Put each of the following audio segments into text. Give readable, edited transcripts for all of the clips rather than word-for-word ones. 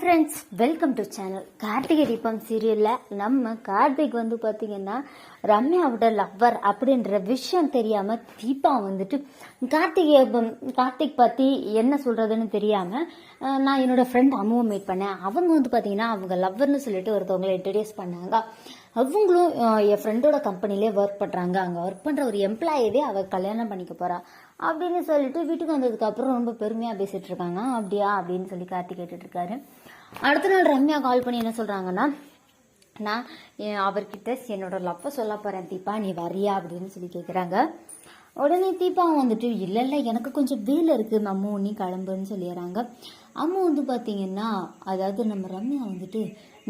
Friends, welcome to channel. Karthigai Deepam சீரியலில் நம்ம கார்த்திக் வந்து பார்த்தீங்கன்னா ரம்யாவோட லவ்வர் அப்படின்ற விஷயம் தெரியாமல் தீபா வந்துட்டு கார்த்திக் பற்றி என்ன சொல்கிறதுன்னு தெரியாமல் நான் என்னோடய ஃப்ரெண்ட் அம்மாவை மீட் பண்ணேன். அவங்க வந்து பார்த்தீங்கன்னா அவங்க லவ்வர்னு சொல்லிட்டு ஒருத்தவங்களை இன்ட்ரடியூஸ் பண்ணாங்க. அவங்களும் என் ஃப்ரெண்டோட கம்பெனிலே ஒர்க் பண்ணுறாங்க. அங்கே ஒர்க் பண்ணுற ஒரு எம்ப்ளாயியே அவள் கல்யாணம் பண்ணிக்க போகிறா அப்படின்னு சொல்லிட்டு வீட்டுக்கு வந்ததுக்கப்புறம் ரொம்ப பெருமையாக பேசிகிட்டு இருக்காங்க. அப்படியா அப்படின்னு சொல்லி கார்த்திக் கேட்டுட்டு இருக்காரு. அடுத்த நாள் ரம்யா கால் பண்ணி என்ன சொல்கிறாங்கன்னா, நான் அவர்கிட்ட என்னோட லவ்வை சொல்ல போகிறேன் தீபா, நீ வரியா அப்படின்னு சொல்லி கேட்குறாங்க. உடனே தீபா வந்துட்டு இல்லை எனக்கு கொஞ்சம் வேலை இருக்குது அம்மு, நீ கிளம்புன்னு சொல்லிடுறாங்க. அம்மு வந்து பார்த்தீங்கன்னா, அதாவது நம்ம ரம்யா வந்துட்டு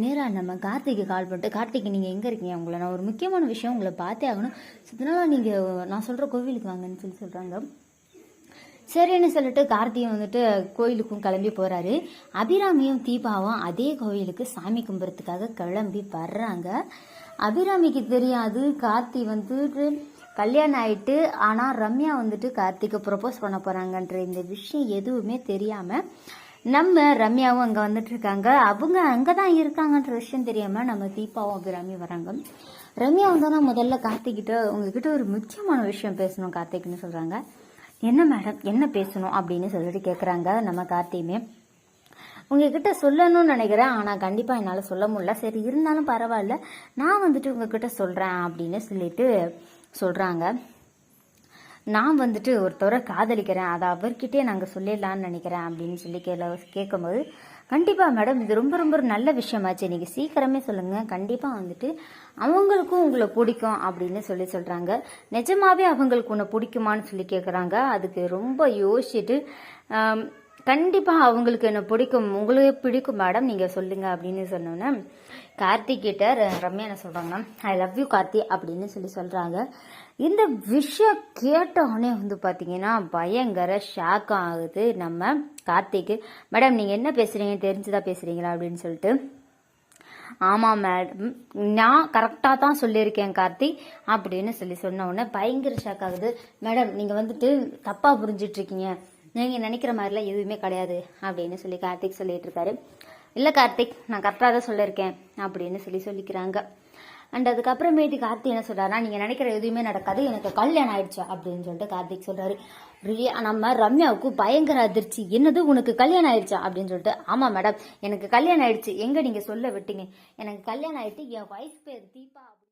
நேராக நம்ம கார்த்திக்கு கால் பண்ணிட்டு, கார்த்திக் நீங்கள் எங்கே இருக்கீங்க, உங்களை நான் ஒரு முக்கியமான விஷயம் உங்களை பார்த்தே ஆகணும், அதனால நீங்கள் நான் சொல்கிற கோவிலுக்கு வாங்கன்னு சொல்லி சொல்கிறாங்க. சரின்னு சொல்லிட்டு கார்த்தியும் வந்துட்டு கோயிலுக்கும் கிளம்பி போகிறாரு. அபிராமியும் தீபாவும் அதே கோயிலுக்கு சாமி கும்பிட்றதுக்காக கிளம்பி வர்றாங்க. அபிராமிக்கு தெரியாது கார்த்தி வந்துட்டு கல்யாணம் ஆயிட்டு, ஆனால் ரம்யா வந்துட்டு கார்த்திக்கு ப்ரப்போஸ் பண்ண போகிறாங்கன்ற இந்த விஷயம் எதுவுமே தெரியாமல் நம்ம ரம்யாவும் அங்கே வந்துட்டு இருக்காங்க. அவங்க அங்கே தான் இருக்காங்கன்ற விஷயம் தெரியாமல் நம்ம தீபாவும் அபிராமியும் வராங்க. ரம்யா வந்தோன்னா முதல்ல கார்த்திக்கிட்ட உங்ககிட்ட ஒரு முக்கியமான விஷயம் பேசணும் கார்த்திக்னு சொல்கிறாங்க. என்ன மேடம், என்ன பேசணும் அப்படின்னு சொல்லிட்டு கேட்குறாங்க. நம்ம கார்த்தியுமே உங்ககிட்ட சொல்லணும்னு நினைக்கிறேன், ஆனால் கண்டிப்பாக என்னால் சொல்ல முடியல, சரி இருந்தாலும் பரவாயில்ல நான் வந்துட்டு உங்ககிட்ட சொல்கிறேன் அப்படின்னு சொல்லிட்டு சொல்கிறாங்க. நான் வந்துட்டு ஒருத்தவரை காதலிக்கிறேன், அதை அவர்கிட்டே நாங்கள் சொல்லிடலான்னு நினைக்கிறேன் அப்படின்னு சொல்லி கேட்கும்போது, கண்டிப்பாக மேடம் இது ரொம்ப ரொம்ப நல்ல விஷயமாச்சு, நீங்கள் சீக்கிரமே சொல்லுங்கள், கண்டிப்பாக வந்துட்டு அவங்களுக்கும் உங்களை பிடிக்கும் அப்படின்னு சொல்கிறாங்க. நிஜமாவே அவங்களுக்கு உன்னை பிடிக்குமான்னு சொல்லி கேட்குறாங்க. அதுக்கு ரொம்ப யோசிச்சுட்டு கண்டிப்பாக அவங்களுக்கு என்ன பிடிக்கும், உங்களுக்கு பிடிக்கும் மேடம் நீங்கள் சொல்லுங்கள் அப்படின்னு சொன்னோன்னே கார்த்திக் கிட்ட ரம்யா என்ன சொல்கிறாங்கன்னா, ஐ லவ் யூ கார்த்தி அப்படின்னு சொல்கிறாங்க. இந்த விஷயம் கேட்டோடனே வந்து பார்த்தீங்கன்னா பயங்கர ஷாக் ஆகுது நம்ம கார்த்திக்கு. மேடம் நீங்கள் என்ன பேசுகிறீங்க, தெரிஞ்சுதான் பேசுகிறீங்களா அப்படின்னு சொல்லிட்டு, ஆமாம் மேடம் நான் கரெக்டாக தான் சொல்லியிருக்கேன் கார்த்தி அப்படின்னு சொன்ன உடனே பயங்கர ஷாக் ஆகுது. மேடம் நீங்கள் வந்துட்டு தப்பாக புரிஞ்சிட்ருக்கீங்க, நீங்கள் நினைக்கிற மாதிரிலாம் எதுவுமே கிடையாது அப்படின்னு சொல்லி கார்த்திக் சொல்லிட்டு இருக்காரு. இல்லை கார்த்திக் நான் கரெக்டாக தான் சொல்லியிருக்கேன் அப்படின்னு சொல்லிக்கிறாங்க. அண்ட் அதுக்கப்புறமேட்டு கார்த்திக் என்ன சொல்கிறாருன்னா, நீங்கள் நினைக்கிற எதுவுமே நடக்காது, எனக்கு கல்யாணம் ஆயிடுச்சு அப்படின்னு சொல்லிட்டு கார்த்திக் சொல்கிறாரு. நம்ம ரம்யாவுக்கு பயங்கர அதிர்ச்சி, என்னது உனக்கு கல்யாணம் ஆயிடுச்சா அப்படின்னு சொல்லிட்டு, ஆமாம் மேடம் எனக்கு கல்யாணம் ஆயிடுச்சு, எங்கே நீங்கள் சொல்ல விட்டீங்க, எனக்கு கல்யாணம் ஆயிடுச்சு, என் வயசு பேர் தீபா.